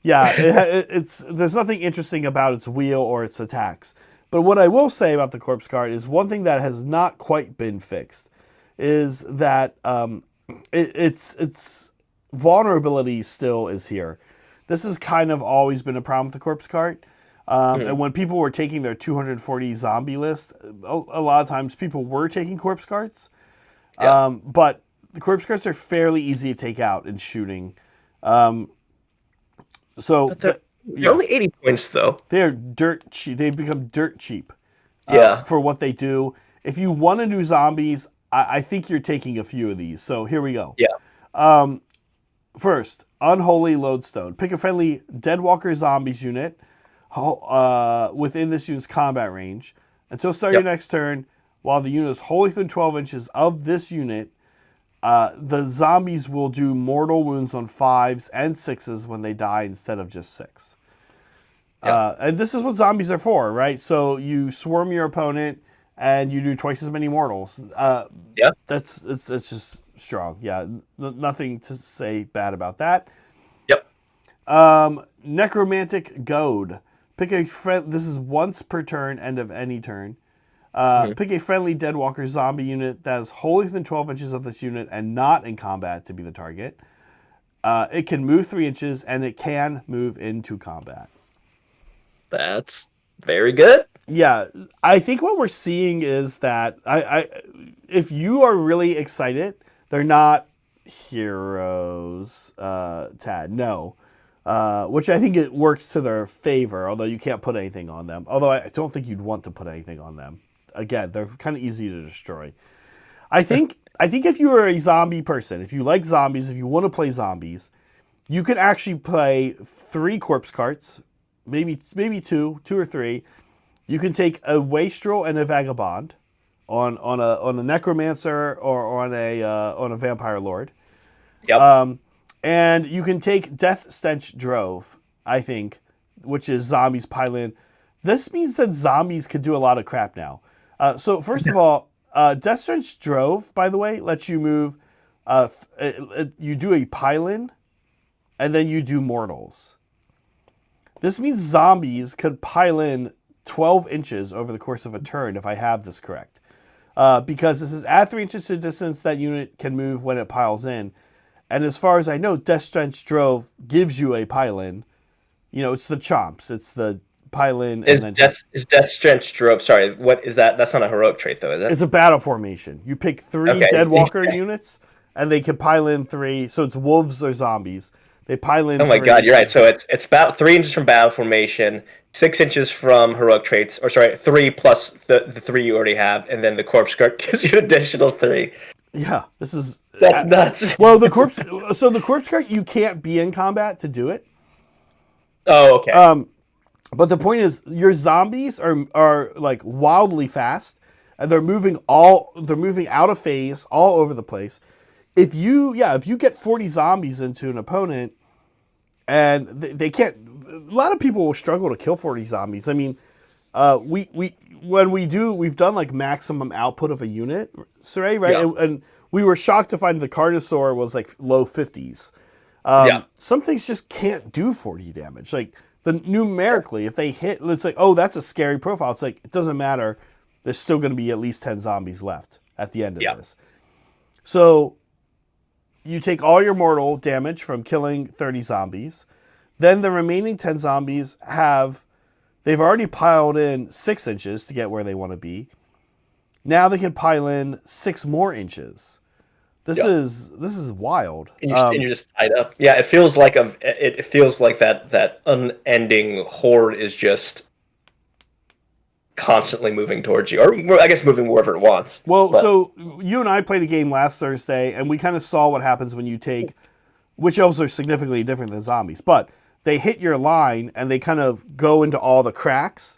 Yeah, it's there's nothing interesting about its wheel or its attacks. But what I will say about the Corpse Cart is one thing that has not quite been fixed is that its vulnerability still is here. This has kind of always been a problem with the Corpse Cart. And when people were taking their 240 zombie list, a lot of times people were taking Corpse Carts. But the Corpse Carts are fairly easy to take out in shooting. They're only 80 points, though. They're dirt cheap. They've become dirt cheap for what they do. If you want to do zombies, I think you're taking a few of these. So here we go. Yeah. First, Unholy Lodestone. Pick a friendly Deadwalker Zombies unit within this unit's combat range. Until start your next turn, while the unit is wholly within 12 inches of this unit, the zombies will do mortal wounds on 5s and 6s when they die instead of just 6. And this is what zombies are for, right? So you swarm your opponent and you do twice as many mortals. It's just strong. Yeah, nothing to say bad about that. Necromantic Goad. Pick a friend. This is once per turn, end of any turn. Pick a friendly Deadwalker zombie unit that is wholly within 12 inches of this unit and not in combat to be the target. It can move 3 inches and it can move into combat. That's very good. Yeah, I think what we're seeing is that if you are really excited, they're not heroes, Tad. No. Which I think it works to their favor, although you can't put anything on them. Although I don't think you'd want to put anything on them. Again, they're kind of easy to destroy. I think if you are a zombie person, if you like zombies, if you want to play zombies, you can actually play 3 Corpse Carts, maybe 2 or 3. You can take a Wastrel and a Vagabond on a Necromancer or on a Vampire Lord. And you can take Death Stench Drove, I think, which is zombies pile in. This means that zombies can do a lot of crap now. So first of all, Death Stench Drove, by the way, lets you move. You do a pile in, and then you do mortals. This means zombies could pile in 12 inches over the course of a turn, if I have this correct. Because this is at 3 inches to distance that unit can move when it piles in. And as far as I know, Death Stench Drove gives you a pile-in. You know, it's the chomps. It's the pile-in. Is Death Stench Drove... Sorry, what is that? That's not a heroic trait, though, is it? It's a battle formation. You pick 3 Deadwalker units, and they can pile in 3. So it's wolves or zombies. They pile in. Oh my 3. God, you're right. So it's about 3 inches from battle formation, 6 inches from heroic traits, or sorry, 3 plus the 3 you already have, and then the corpse cart gives you an additional 3. Yeah, this is That's nuts. well, the corpse. So the corpse cart, you can't be in combat to do it. Oh, okay. But the point is, your zombies are like wildly fast, and they're moving out of phase all over the place. If you get 40 zombies into an opponent, and they can't, a lot of people will struggle to kill 40 zombies. I mean, we've done like maximum output of a unit, Saray, right? Yeah. And we were shocked to find the Carnosaur was like low 50s. Yeah. Some things just can't do 40 damage. Like numerically, if they hit, it's like, oh, that's a scary profile. It's like, it doesn't matter. There's still going to be at least 10 zombies left at the end of this. So you take all your mortal damage from killing 30 zombies. Then the remaining 10 zombies they've already piled in 6 inches to get where they want to be. Now they can pile in 6 more inches. This is wild. And you're just tied up. Yeah, it feels like that unending horde is just constantly moving towards you, or I guess moving wherever it wants. Well, so you and I played a game last Thursday, and we kind of saw what happens when you take witch elves are significantly different than zombies, but they hit your line and they kind of go into all the cracks,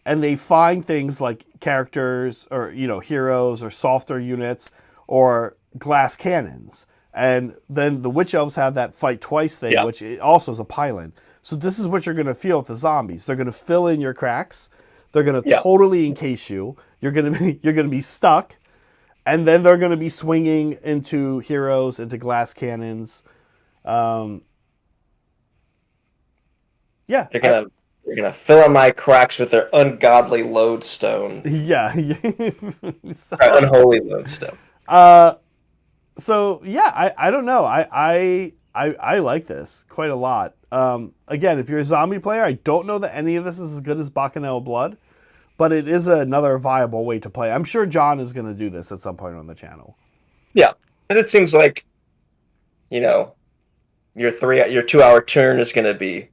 and they find things like characters or heroes or softer units or glass cannons, and then the witch elves have that fight twice thing, which also is a pile-in. So this is what you're going to feel with the zombies. They're going to fill in your cracks. They're going to totally encase you. You're going to be stuck, and then they're going to be swinging into heroes, into glass cannons. They're gonna fill in my cracks with their ungodly lodestone. Yeah, Unholy lodestone. So yeah, I don't know. I like this quite a lot. Again, if you're a zombie player, I don't know that any of this is as good as Bacchanal Blood, but it is another viable way to play. I'm sure John is going to do this at some point on the channel. Yeah, and it seems like, your 2-hour turn is going to be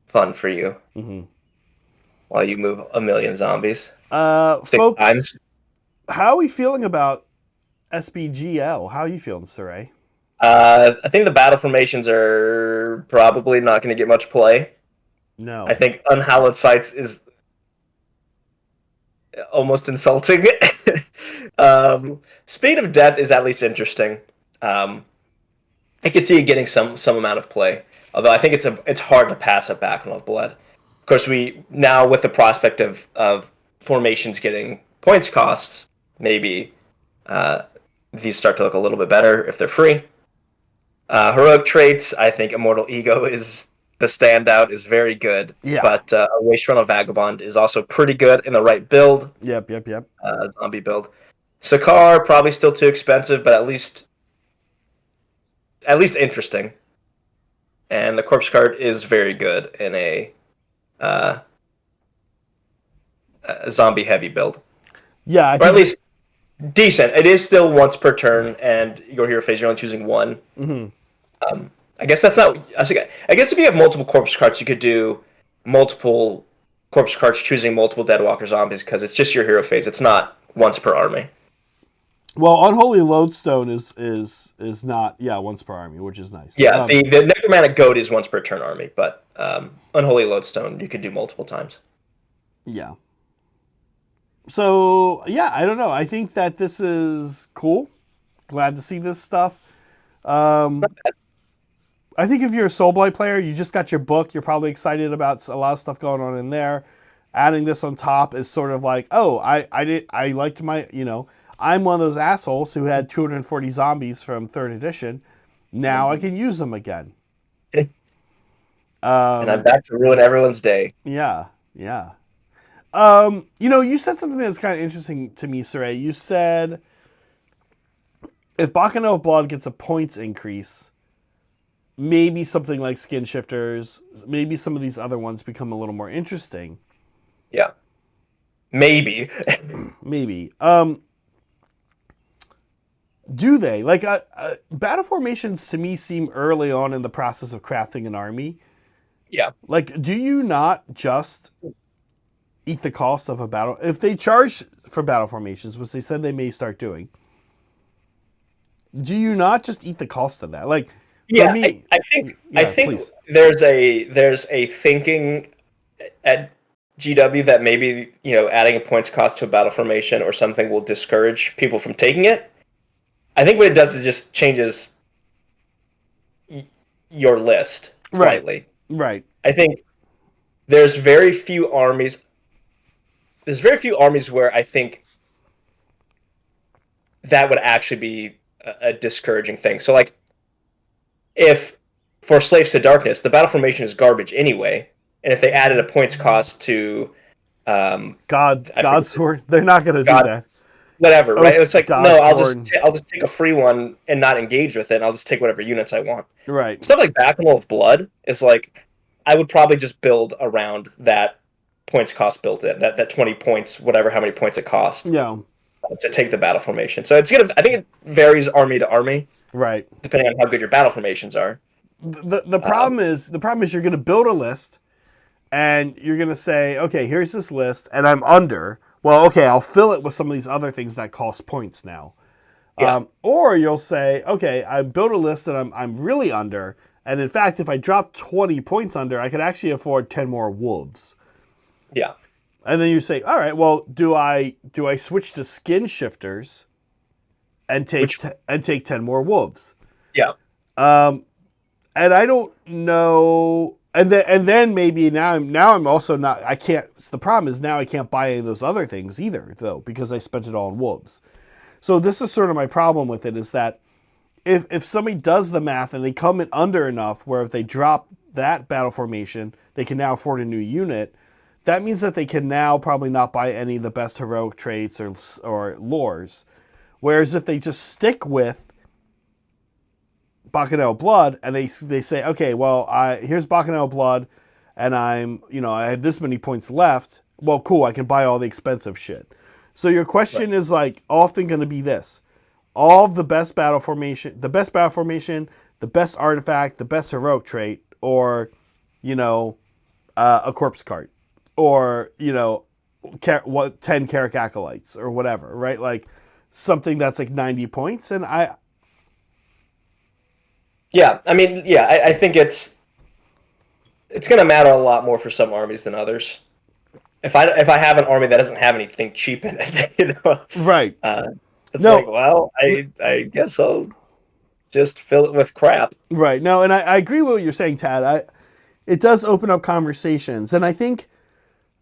fun for you while you move a million zombies. 6 folks, times. How are we feeling about SBGL? How are you feeling, Saray? I think the battle formations are probably not going to get much play. No. I think Unhallowed Sights is almost insulting. Speed of Death is at least interesting. I could see it getting some amount of play, although I think it's hard to pass up Bacchanal Blood. Of course, we now with the prospect of formations getting points costs, maybe these start to look a little bit better if they're free. Heroic traits, I think Immortal Ego is the standout, is very good. Yeah. But a Waste Rental Vagabond is also pretty good in the right build. Yep. Zombie build. Sekhar, probably still too expensive, but at least interesting. And the Corpse Cart is very good in a zombie heavy build. Yeah, or at least decent. It is still once per turn, and your hero phase, you're only choosing one. I guess that's not. I guess if you have multiple Corpse Carts, you could do multiple Corpse Carts choosing multiple Deadwalker zombies because it's just your hero phase. It's not once per army. Well, Unholy Lodestone is not once per army, which is nice. Yeah, the Necromantic Goat is once per turn army, but Unholy Lodestone you could do multiple times. Yeah. So yeah, I don't know. I think that this is cool. Glad to see this stuff. I think if you're a Soulblight player, you just got your book. You're probably excited about a lot of stuff going on in there. Adding this on top is sort of like, oh, I liked my, I'm one of those assholes who had 240 zombies from 3rd edition. Now I can use them again. And I'm back to ruin everyone's day. Yeah. You said something that's kind of interesting to me, Saray. You said if Bacchanal Blood gets a points increase, maybe something like Skin Shifters, maybe some of these other ones become a little more interesting. Yeah. Maybe. Maybe. Do they? Like, battle formations to me seem early on in the process of crafting an army. Yeah. Like, do you not just eat the cost of a battle? If they charge for battle formations, which they said they may start doing, do you not just eat the cost of that? Like, for Yeah, me, I think please. there's a thinking at GW that maybe, adding a points cost to a battle formation or something will discourage people from taking it. I think what it does is just changes your list slightly. Right. I think there's very few armies. There's very few armies where I think that would actually be a discouraging thing. So, like, if for Slaves to Darkness, the battle formation is garbage anyway, and if they added a points cost to God's Sword, they're not going to do that. Whatever, right? It's like, God's no, Sword. I'll just take a free one and not engage with it. And I'll just take whatever units I want. Right. Stuff like Backlund of Blood is like, I would probably just build around that points cost built in, that 20 points, whatever, how many points it costs. Yeah. To take the battle formation. So I think it varies army to army. Right. Depending on how good your battle formations are. The problem is you're going to build a list and you're going to say, okay, here's this list and I'm under. Well, okay, I'll fill it with some of these other things that cost points now. Yeah. Or you'll say, okay, I built a list and I'm really under. And in fact, if I drop 20 points under, I could actually afford 10 more wolves. Yeah. And then you say, all right, well, do I switch to skin shifters and take 10 more wolves? Yeah. And I don't know. And then maybe now I'm also not. I can't. The problem is now I can't buy any of those other things either, though, because I spent it all on wolves. So this is sort of my problem with it, is that if somebody does the math and they come in under enough where if they drop that battle formation, they can now afford a new unit. That means that they can now probably not buy any of the best heroic traits or lores. Whereas if they just stick with Bacchanal Blood and they say, okay, well, here's Bacchanal Blood and I have this many points left. Well, cool, I can buy all the expensive shit. So your question is like often going to be this. All of the best battle formation, the best artifact, the best heroic trait, or, a corpse cart. Or, 10 Carrick Acolytes or whatever, right? Like something that's like 90 points. And I think it's going to matter a lot more for some armies than others. If I have an army that doesn't have anything cheap in it, right. Like, well, I guess I'll just fill it with crap. Right. No, and I agree with what you're saying, Tad. It does open up conversations, and I think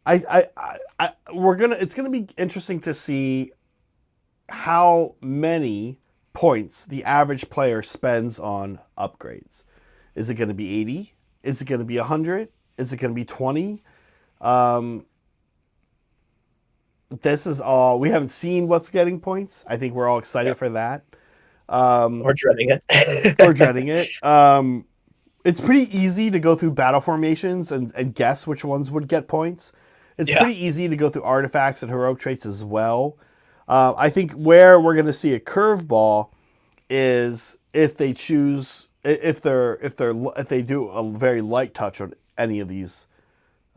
it's gonna be interesting to see how many points the average player spends on upgrades. Is it going to be 80? Is it going to be 100? Is it going to be 20? This is all, we haven't seen what's getting points. I think we're all excited for that. Or dreading it. It's pretty easy to go through battle formations and guess which ones would get points. It's pretty easy to go through artifacts and heroic traits as well. I think where we're going to see a curveball is if they choose, if they do a very light touch on any of these.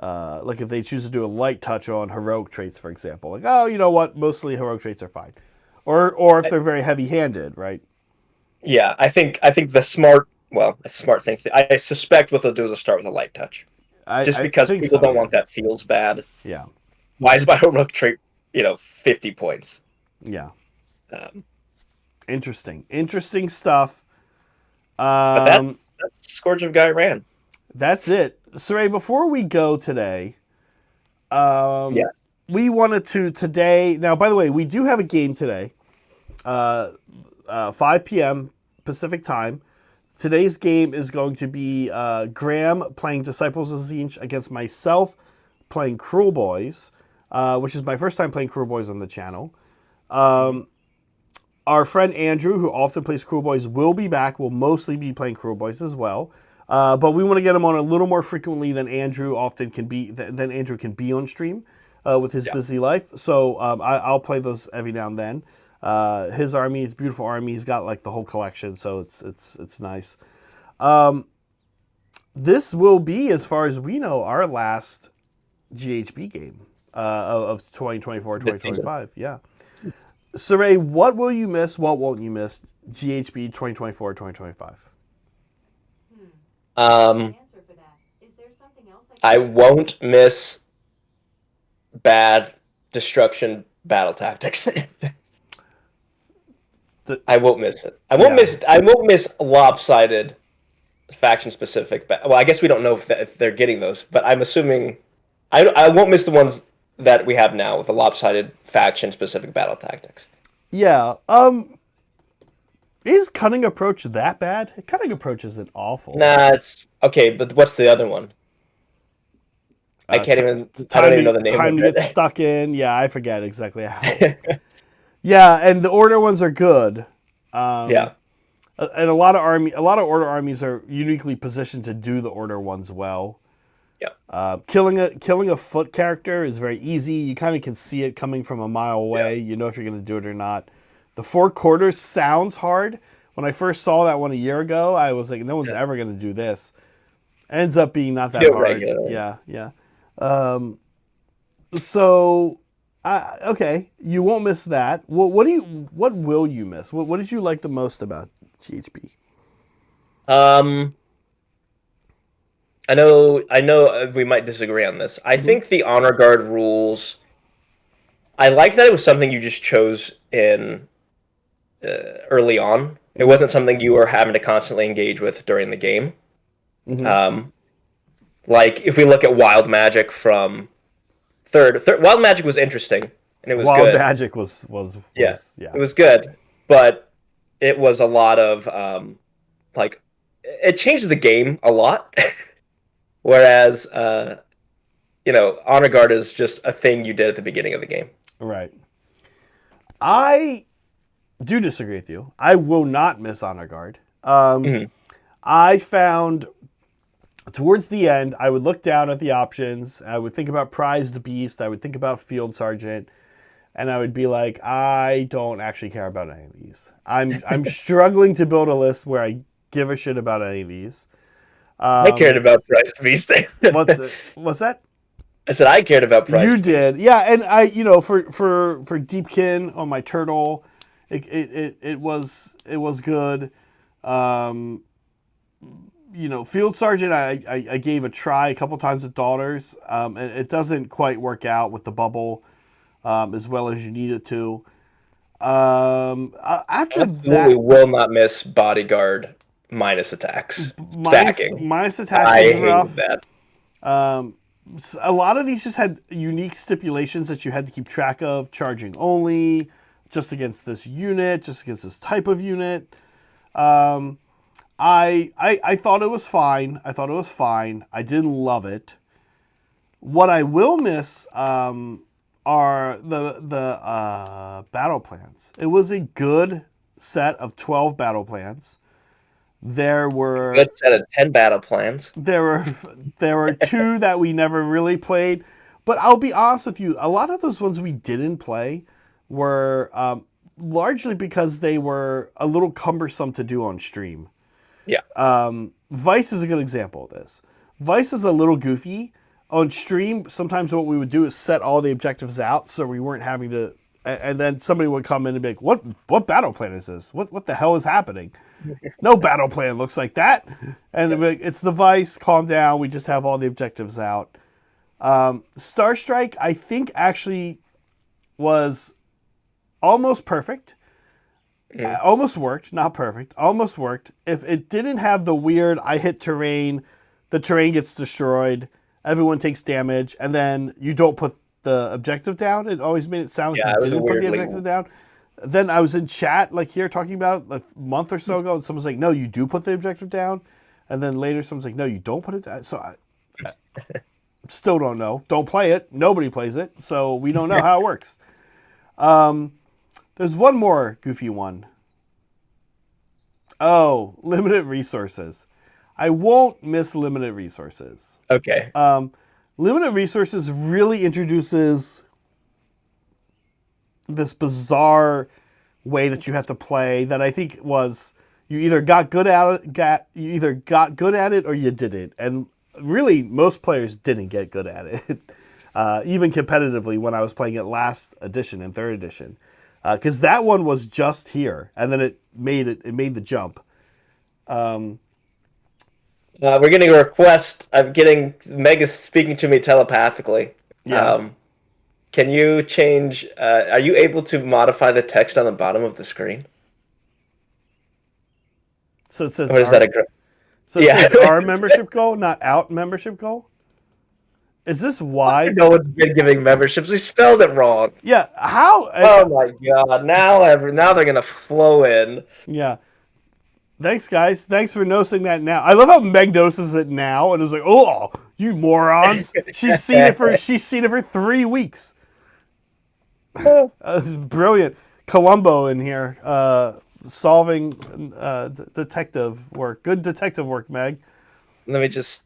Like if they choose to do a light touch on heroic traits, for example, like, oh, you know what, mostly heroic traits are fine, or if they're very heavy-handed, right? Yeah, I think the smart thing. I suspect what they'll do is they'll start with a light touch, because people don't want that feels bad. Yeah. Why is my heroic trait, 50 points? Yeah. Interesting stuff. But that's Scourge of Ghyran. That's it. Saray, before we go today, we wanted to today. Now, by the way, we do have a game today, 5 p.m. Pacific time. Today's game is going to be Graham playing Disciples of Tzeentch against myself playing Cruel Boys, which is my first time playing Cruel Boys on the channel. Our friend Andrew, who often plays Cruel Boys, will be back. We'll mostly be playing Cruel Boys as well. But we want to get him on a little more frequently than Andrew often can be. Than Andrew can be on stream with his busy life. So I'll play those every now and then. His army, his beautiful army. He's got like the whole collection, so it's nice. This will be, as far as we know, our last GHB game of 2024, 2025. Yeah. Saray, what will you miss? What won't you miss? GHB 2024, 2025. Answer for that. Is there something else I won't miss bad destruction battle tactics. I won't miss it. I won't miss lopsided faction specific. Well, I guess we don't know if they're getting those, but I'm assuming I won't miss the ones that we have now with the lopsided faction specific battle tactics. Yeah. Is Cunning Approach that bad? Cunning Approach isn't awful. Nah, it's okay, but what's the other one? I can't even. I don't even know the name. Time of to it. get stuck in. Yeah, I forget exactly how. Yeah, and the Order ones are good. Yeah. And a lot of Order armies are uniquely positioned to do the Order ones well. Yeah. Killing a foot character is very easy. You kind of can see it coming from a mile away. Yeah. You know if you're going to do it or not. The 4 quarters sounds hard. When I first saw that one a year ago, I was like, no one's ever going to do this. Ends up being not that hard. Regularly. Yeah. So, okay, you won't miss that. What will you miss? What did you like the most about GHB? I know we might disagree on this. I think the Honor Guard rules, I like that it was something you just chose in early on. It wasn't something you were having to constantly engage with during the game. Mm-hmm. Like, if we look at Wild Magic from third, Wild Magic was interesting, and it was Wild good. Magic was yeah, it was good, but it was a lot of, like, it changed the game a lot, whereas, Honor Guard is just a thing you did at the beginning of the game. Right. I do disagree with you. I will not miss Honor Guard. I found towards the end, I would look down at the options. I would think about Prized Beast. I would think about Field Sergeant. And I would be like, I don't actually care about any of these. I'm struggling to build a list where I give a shit about any of these. I cared about Prized Beast. What's that? I said I cared about Prized You Beast. did. Yeah, and I, for Deepkin on my turtle, it was good. Field Sergeant, I gave a try a couple times with Daughters. And it doesn't quite work out with the bubble as well as you need it to. After that, we will not miss Bodyguard minus attacks. Stacking. Minus attacks I is hated rough. that. A lot of these just had unique stipulations that you had to keep track of. Charging only, just against this unit, just against this type of unit. I thought it was fine. I didn't love it. What I will miss are the battle plans. It was a good set of 12 battle plans. There were good set of 10 battle plans. There were 2 that we never really played, but I'll be honest with you. A lot of those ones we didn't play were largely because they were a little cumbersome to do on stream. Yeah. Vice is a good example of this. Vice is a little goofy. On stream, sometimes what we would do is set all the objectives out so we weren't having to... And then somebody would come in and be like, what battle plan is this? What the hell is happening? No battle plan looks like that. And it's the Vice, calm down, we just have all the objectives out. Star Strike, I think, actually was almost perfect. Almost worked, not perfect. Almost worked. If it didn't have the weird, I hit terrain, the terrain gets destroyed, everyone takes damage, and then you don't put the objective down. It always made it sound like you didn't put the objective down. Then I was in chat, like here, talking about it a month or so ago, and someone's like, no, you do put the objective down. And then later someone's like, no, you don't put it down. So I still don't know. Don't play it. Nobody plays it. So we don't know how it works. There's one more goofy one. Oh, limited resources. I won't miss limited resources. Okay. Limited resources really introduces this bizarre way that you have to play that I think was you either got good at it or you didn't. And really, most players didn't get good at it, even competitively when I was playing it last edition and third edition, because that one was just here, and then it made the jump. We're getting a request. I'm getting Meg is speaking to me telepathically. Yeah. Can you change? Are you able to modify the text on the bottom of the screen? So it says Or is that a? So it Yeah. says our membership goal, not out membership goal. Is this why? No one's been giving memberships. He spelled it wrong. Yeah. How? Oh my god! Now they're gonna flow in. Yeah. Thanks, guys. Thanks for noticing that now. I love how Meg notices it now and is like, "Oh, you morons!" She's seen it for 3 weeks. This is brilliant. Columbo in here, solving detective work. Good detective work, Meg. Let me just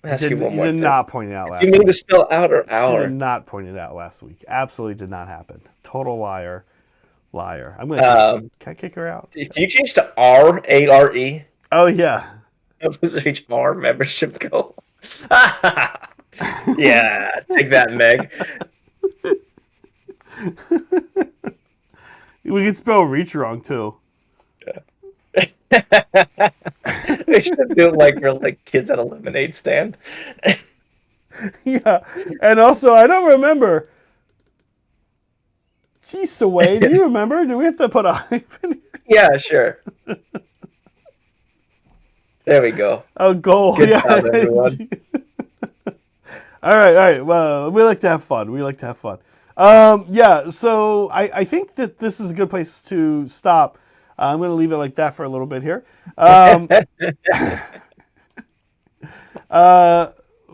ask you one more You did thing. not point it out last You week. mean to spell out or She hour? did not point it out last week. Absolutely did not happen. Total liar. I'm gonna. Can I kick her out? Can you change to R-A-R-E? Oh yeah. Help us reach our membership goal. Yeah, take that, Meg. We could spell reach wrong too. We should do it like for like kids at a lemonade stand. Yeah, and also I don't remember. Geez, Sway, do you remember? Do we have to put a hyphen? Yeah, sure. There we go. Oh, goal. Good Yeah. job, everyone. All right. Well, we like to have fun. Yeah, so I think that this is a good place to stop. I'm going to leave it like that for a little bit here.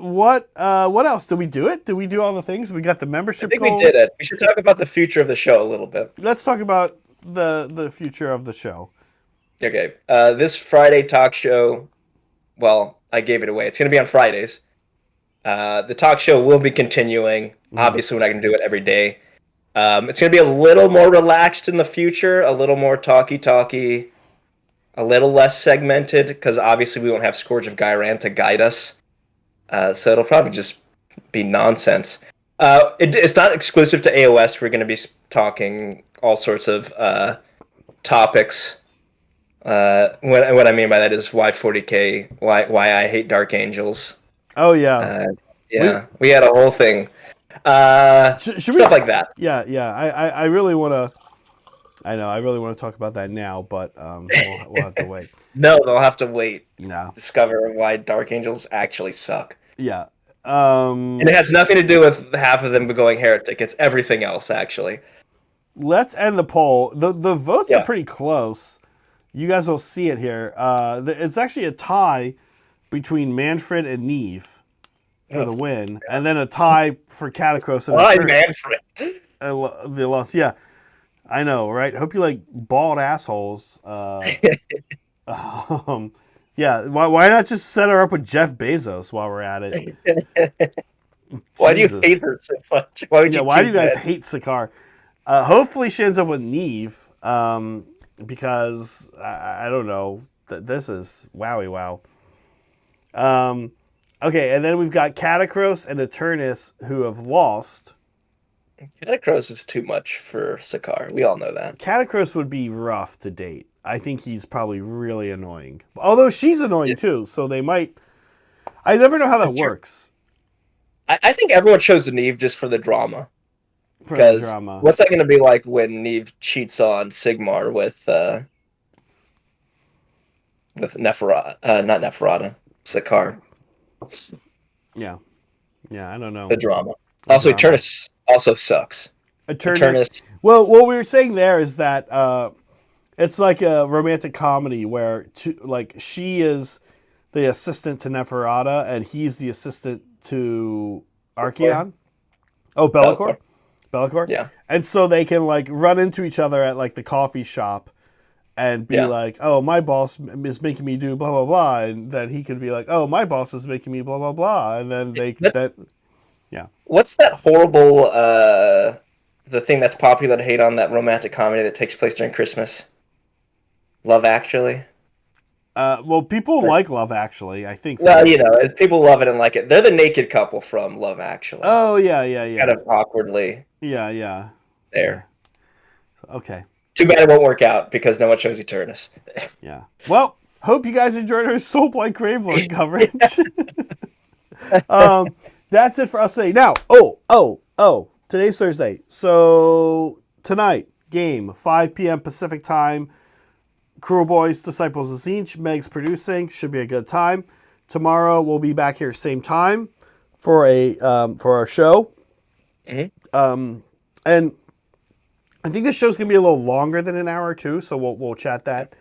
What else? Did we do it? Did we do all the things? We got the I membership think goal. we did it. We should talk about the future of the show a little bit. Let's talk about the future of the show. Okay. This Friday talk show, well, I gave it away. It's going to be on Fridays. The talk show will be continuing. Obviously, we're not going to do it every day. It's going to be a little more relaxed in the future, a little more talky, a little less segmented, because obviously we won't have Scourge of Ghyran to guide us. So it'll probably just be nonsense. It's not exclusive to AOS. We're going to be talking all sorts of topics. What I mean by that is why 40k, why I hate Dark Angels. Oh yeah. We had a whole thing. Stuff like that. Yeah. I really want to. I know. I really want to talk about that now, but we'll have to wait. No, they'll have to wait. No. Discover why Dark Angels actually suck. Yeah. And it has nothing to do with half of them going heretic. It's everything else, actually. Let's end the poll. The votes Yeah. are pretty close. You guys will see it here. It's actually a tie between Manfred and Neve for the win, and then a tie for Catacross and Why Manfred? the loss. Yeah, I know, right? Hope you like bald assholes. Yeah, why not just set her up with Jeff Bezos while we're at it? Why do you Jesus. hate her so much? Why would Why do you choose guys that? hate Sekhar? Hopefully she ends up with Neve, because I don't know. This is wowie wow. Okay, and then we've got Catacross and Eternus who have lost. Catacross is too much for Sekhar. We all know that. Catacross would be rough to date. I think he's probably really annoying. Although she's annoying too, so they might... I never know how that works. I think everyone chose Neve just for the drama. For the Because drama. what's that going to be like when Neve cheats on Sigmar with Neferata? Not Neferata. Sekhar. Yeah, I don't know. The drama. Also, drama. Eternus also sucks. Eternus. Well, what we were saying there is that it's like a romantic comedy where she is the assistant to Neferata and he's the assistant to Archeon. Oh, Be'lakor? Yeah. And so they can like run into each other at like the coffee shop and be like, oh, my boss is making me do blah, blah, blah. And then he can be like, oh, my boss is making me blah, blah, blah. And then What's that the thing that's popular to hate on, that romantic comedy that takes place during Christmas? Love Actually. Well, people like Love Actually. I think. Well, you know, people love it and like it. They're the naked couple from Love Actually. Oh yeah. Kind of awkwardly. Yeah. There. Okay. Too bad it won't work out because no one shows Eternus. Yeah. Well, hope you guys enjoyed our Soulblight Gravelord coverage. That's it for us today. Now, today's Thursday. So tonight, game 5 p.m. Pacific time. Cruel Boys, Disciples of Zinch, Meg's producing. Should be a good time. Tomorrow we'll be back here same time for our show. Mm-hmm. And I think this show's gonna be a little longer than an hour or two, so we'll chat that.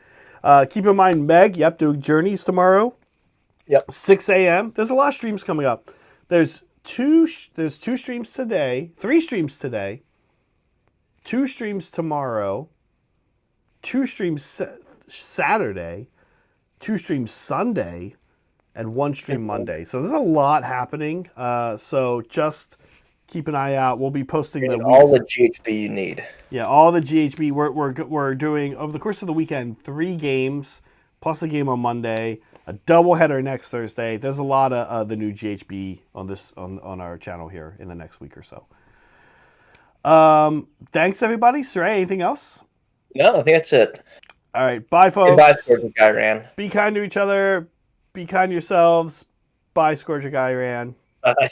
Keep in mind, Meg, doing Journeys tomorrow. Yep. 6 a.m. There's a lot of streams coming up. There's two streams today, 3 streams today, 2 streams tomorrow, 2 streams Saturday, 2 streams Sunday, and 1 stream Monday. So there's a lot happening. So just keep an eye out. We'll be posting all the GHB you need. Yeah, all the GHB. We're doing over the course of the weekend 3 games plus a game on Monday, a doubleheader next Thursday. There's a lot of the new GHB on our channel here in the next week or so. Thanks everybody. Saray, anything else? No, I think that's it. All right, bye folks. Goodbye, Scourge of Ghyran. Be kind to each other. Be kind to yourselves. Bye, Scourge of Ghyran. Bye.